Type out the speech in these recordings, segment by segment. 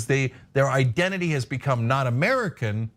Because their identity has become not American,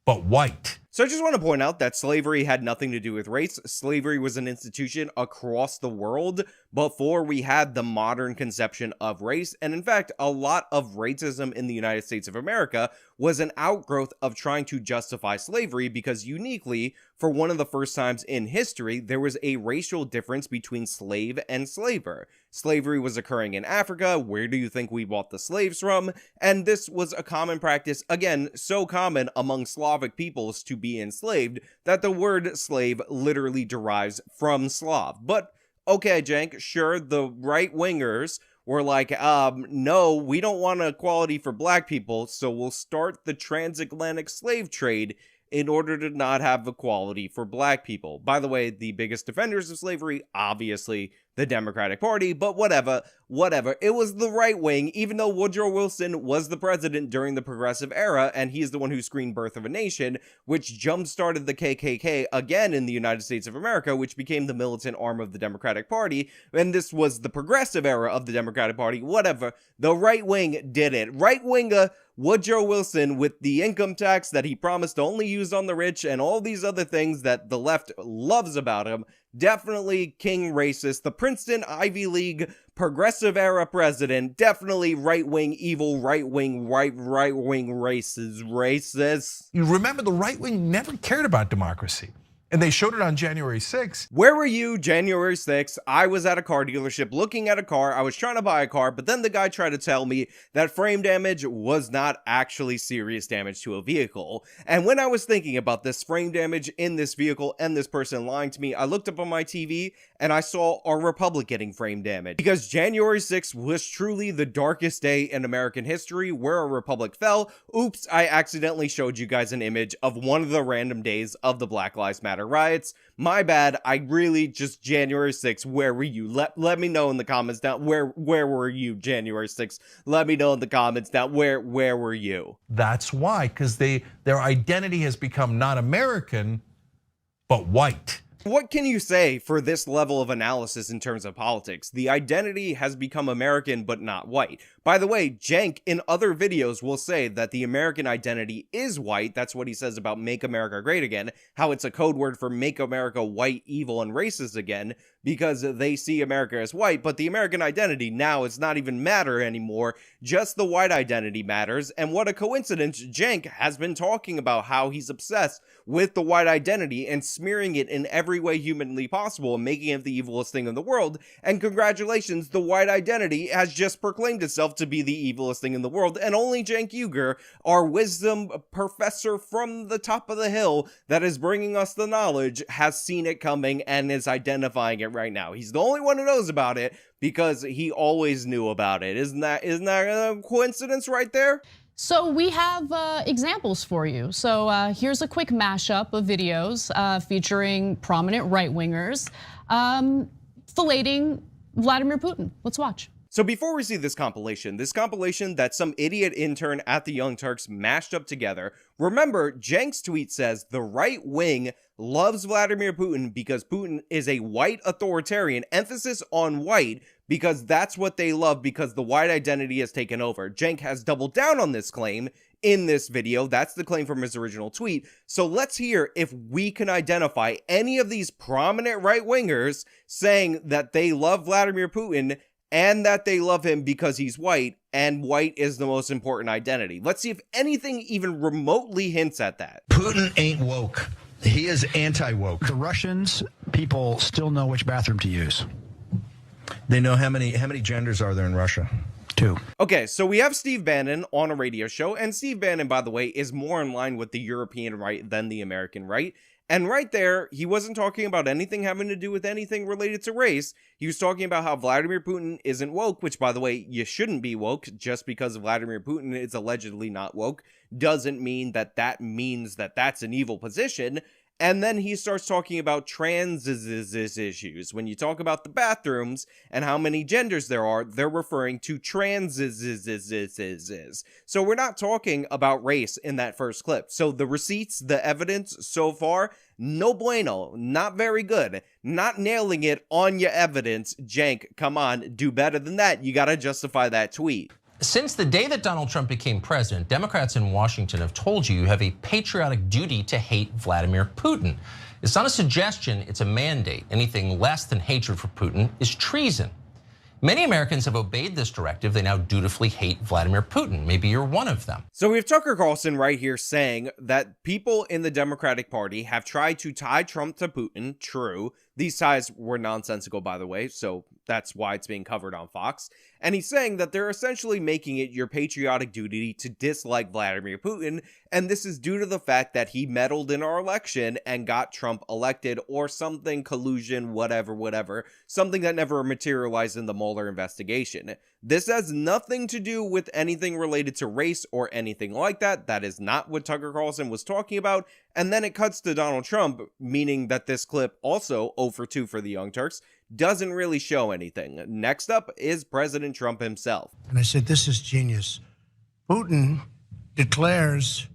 but white. So I just want to point out that slavery had nothing to do with race. Slavery was an institution across the world before we had the modern conception of race. And in fact, a lot of racism in the United States of America was an outgrowth of trying to justify slavery, because uniquely, for one of the first times in history, there was a racial difference between slave and slaver. Slavery was occurring in Africa. Where do you think we bought the slaves from? And this was a common practice, again, so common among Slavic peoples to be enslaved that the word slave literally derives from Slav. But okay, Jank, sure, the right-wingers were like, no, we don't want equality for black people, so we'll start the transatlantic slave trade in order to not have equality for black people. By the way, the biggest defenders of slavery, obviously the Democratic Party, but whatever. It was the right wing, even though Woodrow Wilson was the president during the progressive era, and he's the one who screened Birth of a Nation, which jump-started the KKK again in the United States of America, which became the militant arm of the Democratic Party, and this was the progressive era of the Democratic Party, whatever. The right wing did it. Right-winger Woodrow Wilson, with the income tax that he promised to only use on the rich and all these other things that the left loves about him, definitely king racist. The Princeton Ivy League progressive era president, definitely right-wing evil, right-wing racist. You remember, the right wing never cared about democracy. And they showed it on January 6th. Where were you January 6th? I was at a car dealership looking at a car. I was trying to buy a car, but then the guy tried to tell me that frame damage was not actually serious damage to a vehicle. And when I was thinking about this frame damage in this vehicle and this person lying to me, I looked up on my TV and I saw our republic getting frame damage. Because January 6th was truly the darkest day in American history where our republic fell. Oops, I accidentally showed you guys an image of one of the random days of the Black Lives Matter riots. My bad. I really just January 6th. Where were you? Let me know in the comments down. Where were you January 6th? Let me know in the comments down. Where were you? That's why, because their identity has become not American, but white. What can you say for this level of analysis in terms of politics? The identity has become American but not white. By the way, Jank in other videos will say that the American identity is white. That's what he says about Make America Great Again, how it's a code word for make America white, evil, and racist again, because they see America as white, but the American identity now is not even matter anymore, just the white identity matters. And what a coincidence, Jank has been talking about how he's obsessed with the white identity and smearing it in every way humanly possible and making it the evilest thing in the world. And congratulations, the white identity has just proclaimed itself to be the evilest thing in the world, and only Cenk Uygur, our wisdom professor from the top of the hill that is bringing us the knowledge, has seen it coming and is identifying it right now. He's the only one who knows about it because he always knew about it. Isn't that a coincidence right there? So we have examples for you. So here's a quick mashup of videos featuring prominent right-wingers filleting Vladimir Putin. Let's watch. So before we see this compilation that some idiot intern at the Young Turks mashed up together, remember, Cenk's tweet says the right wing loves Vladimir Putin because Putin is a white authoritarian, emphasis on white, because that's what they love, because the white identity has taken over. Cenk has doubled down on this claim in this video. That's the claim from his original tweet. So let's hear if we can identify any of these prominent right-wingers saying that they love Vladimir Putin and that they love him because he's white, and white is the most important identity. Let's see if anything even remotely hints at that. Putin ain't woke. He is anti-woke. The Russians, people still know which bathroom to use. They know how many genders are there in Russia? 2. Okay, so we have Steve Bannon on a radio show, and Steve Bannon, by the way, is more in line with the European right than the American right. And right there, he wasn't talking about anything having to do with anything related to race. He was talking about how Vladimir Putin isn't woke, which, by the way, you shouldn't be woke. Just because Vladimir Putin is allegedly not woke doesn't mean that that's an evil position. And then he starts talking about trans issues. When you talk about the bathrooms and how many genders there are, they're referring to trans. So we're not talking about race in that first clip. So the receipts, the evidence so far, no bueno, not very good. Not nailing it on your evidence. Cenk, come on, do better than that. You gotta justify that tweet. Since the day that Donald Trump became president, Democrats in Washington have told you have a patriotic duty to hate Vladimir Putin. It's not a suggestion, it's a mandate. Anything less than hatred for Putin is treason. Many Americans have obeyed this directive. They now dutifully hate Vladimir Putin. Maybe you're one of them. So we have Tucker Carlson right here saying that people in the Democratic Party have tried to tie Trump to Putin. True. These ties were nonsensical, by the way, so that's why it's being covered on Fox. And he's saying that they're essentially making it your patriotic duty to dislike Vladimir Putin, and this is due to the fact that he meddled in our election and got Trump elected, or something, collusion, whatever, something that never materialized in the Mueller investigation. This has nothing to do with anything related to race or anything like that. That is not what Tucker Carlson was talking about. And then it cuts to Donald Trump, meaning that this clip, also 0 for 2 for the Young Turks, doesn't really show anything. Next up is President Trump himself. And I said, this is genius. Putin declares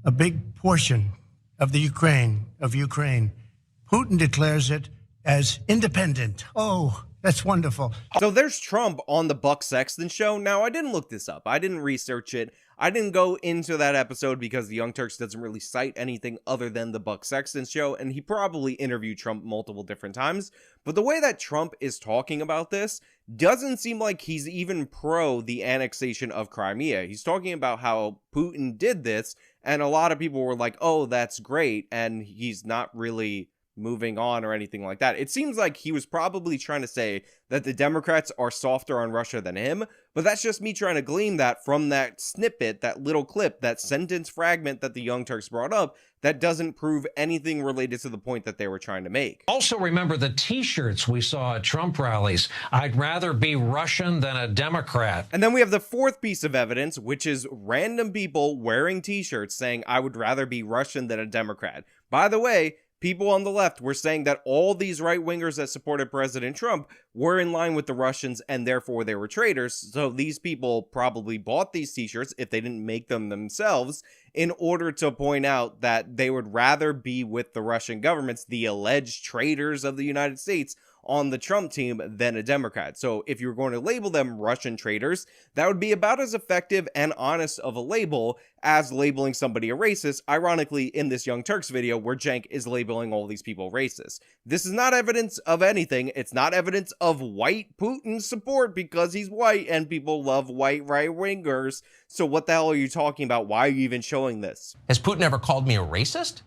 a big portion of the Ukraine. Putin declares it as independent. Oh, that's wonderful. So there's Trump on the Buck Sexton show. Now, I didn't look this up. I didn't research it. I didn't go into that episode because the Young Turks doesn't really cite anything other than the Buck Sexton show, and he probably interviewed Trump multiple different times. But the way that Trump is talking about this doesn't seem like he's even pro the annexation of Crimea. He's talking about how Putin did this, and a lot of people were like, oh, that's great, and he's not really moving on or anything like that. It seems like he was probably trying to say that the Democrats are softer on Russia than him, but that's just me trying to glean that from that snippet, that little clip, that sentence fragment that the Young Turks brought up that doesn't prove anything related to the point that they were trying to make. Also remember the t-shirts we saw at Trump rallies. I'd rather be Russian than a Democrat. And then we have the fourth piece of evidence, which is random people wearing t-shirts saying, I would rather be Russian than a Democrat. By the way, people on the left were saying that all these right-wingers that supported President Trump were in line with the Russians and therefore they were traitors. So these people probably bought these t-shirts, if they didn't make them themselves, in order to point out that they would rather be with the Russian governments, the alleged traitors of the United States, on the Trump team than a Democrat. So if you were going to label them Russian traitors, that would be about as effective and honest of a label as labeling somebody a racist, ironically in this Young Turks video where Cenk is labeling all these people racist. This is not evidence of anything. It's not evidence of white Putin support because he's white and people love white right-wingers. So what the hell are you talking about? Why are you even showing this? Has Putin ever called me a racist?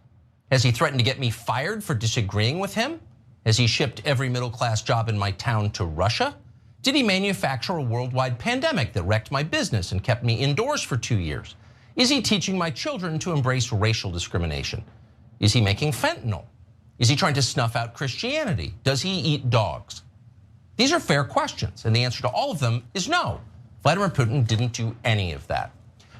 Has he threatened to get me fired for disagreeing with him? Has he shipped every middle-class job in my town to Russia? Did he manufacture a worldwide pandemic that wrecked my business and kept me indoors for 2 years? Is he teaching my children to embrace racial discrimination? Is he making fentanyl? Is he trying to snuff out Christianity? Does he eat dogs? These are fair questions, and the answer to all of them is no. Vladimir Putin didn't do any of that.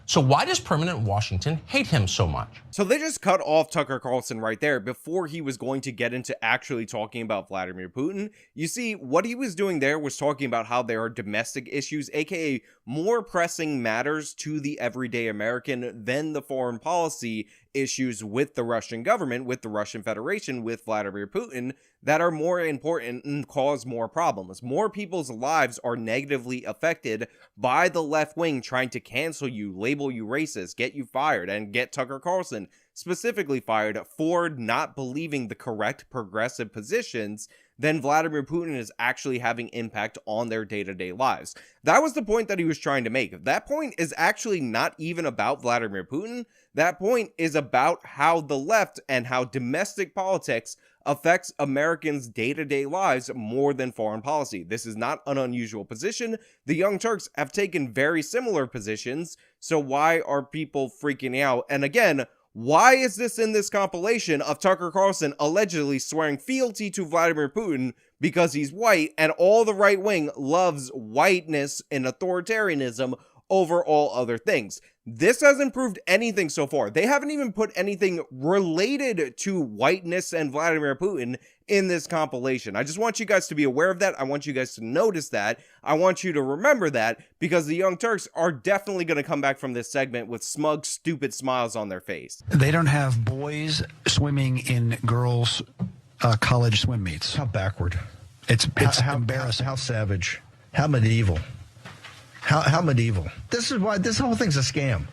So why does permanent Washington hate him so much? So they just cut off Tucker Carlson right there before he was going to get into actually talking about Vladimir Putin. You see, what he was doing there was talking about how there are domestic issues, aka more pressing matters to the everyday American than the foreign policy issues with the Russian government, with the Russian Federation, with Vladimir Putin, that are more important and cause more problems. More people's lives are negatively affected by the left wing trying to cancel you, label you racist, get you fired, and get Tucker Carlson specifically fired for not believing the correct progressive positions, then Vladimir Putin is actually having impact on their day-to-day lives. That was the point that he was trying to make. That point is actually not even about Vladimir Putin. That point is about how the left and how domestic politics affects Americans' day-to-day lives more than foreign policy. This is not an unusual position. The Young Turks have taken very similar positions, so why are people freaking out? And again, why is this in this compilation of Tucker Carlson allegedly swearing fealty to Vladimir Putin because he's white and all the right wing loves whiteness and authoritarianism over all other things? This hasn't proved anything so far. They haven't even put anything related to whiteness and Vladimir Putin in this compilation. I just want you guys to be aware of that. I want you guys to notice that. I want you to remember that, because the Young Turks are definitely going to come back from this segment with smug, stupid smiles on their face. They don't have boys swimming in girls' college swim meets. How backward. It's embarrassing. How savage. How medieval. How medieval. This is why this whole thing's a scam.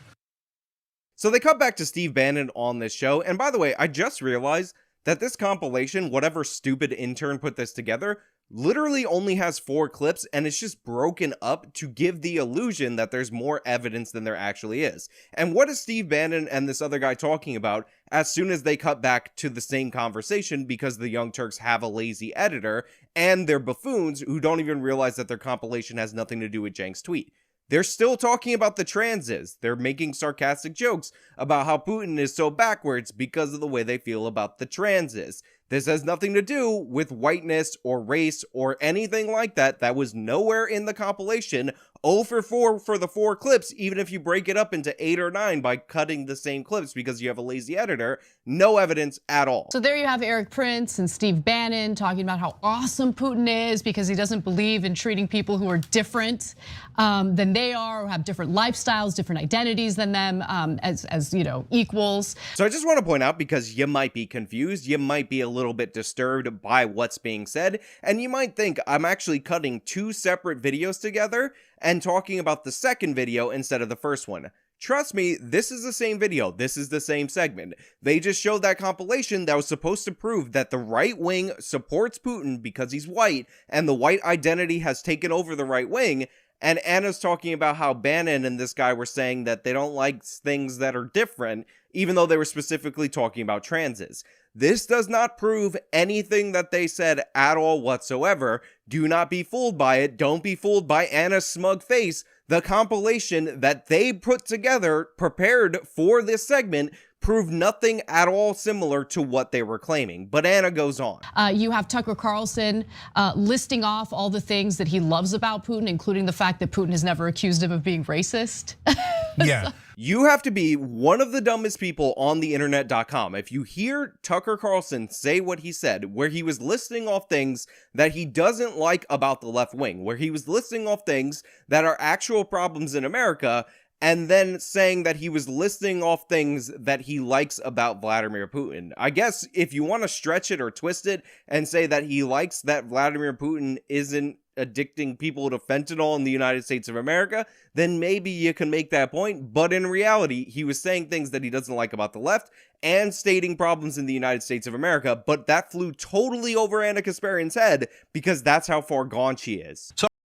So they cut back to Steve Bannon on this show, and by the way, I just realized that this compilation, whatever stupid intern put this together, literally only has 4 clips, and it's just broken up to give the illusion that there's more evidence than there actually is. And what is Steve Bannon and this other guy talking about as soon as they cut back to the same conversation, because the Young Turks have a lazy editor, and they're buffoons who don't even realize that their compilation has nothing to do with Cenk's tweet? They're still talking about the transes. They're making sarcastic jokes about how Putin is so backwards because of the way they feel about the transes. This has nothing to do with whiteness or race or anything like that. That was nowhere in the compilation. 0 for 4 for the 4 clips, even if you break it up into 8 or 9 by cutting the same clips because you have a lazy editor. No evidence at all. So there you have Eric Prince and Steve Bannon talking about how awesome Putin is because he doesn't believe in treating people who are different than they are, or have different lifestyles, different identities than them as you know, equals. So I just want to point out, because you might be confused, you might be a little bit disturbed by what's being said, and you might think I'm actually cutting 2 separate videos together and talking about the second video instead of the first one. Trust me, this is the same video. This is the same segment. They just showed that compilation that was supposed to prove that the right wing supports Putin because he's white, and the white identity has taken over the right wing. And Anna's talking about how Bannon and this guy were saying that they don't like things that are different, even though they were specifically talking about transes. This does not prove anything that they said at all whatsoever. Do not be fooled by it. Don't be fooled by Anna's smug face. The compilation that they put together, prepared for this segment, proved nothing at all similar to what they were claiming. But Anna goes on. You have Tucker Carlson listing off all the things that he loves about Putin, including the fact that Putin has never accused him of being racist. Yeah. You have to be one of the dumbest people on the internet.com if you hear Tucker Carlson say what he said, where he was listing off things that he doesn't like about the left wing, where he was listing off things that are actual problems in America, and then saying that he was listing off things that he likes about Vladimir Putin. I guess if you want to stretch it or twist it and say that he likes that Vladimir Putin isn't addicting people to fentanyl in the United States of America, then maybe you can make that point. But in reality, he was saying things that he doesn't like about the left and stating problems in the United States of America. But that flew totally over Anna Kasparian's head because that's how far gone she is.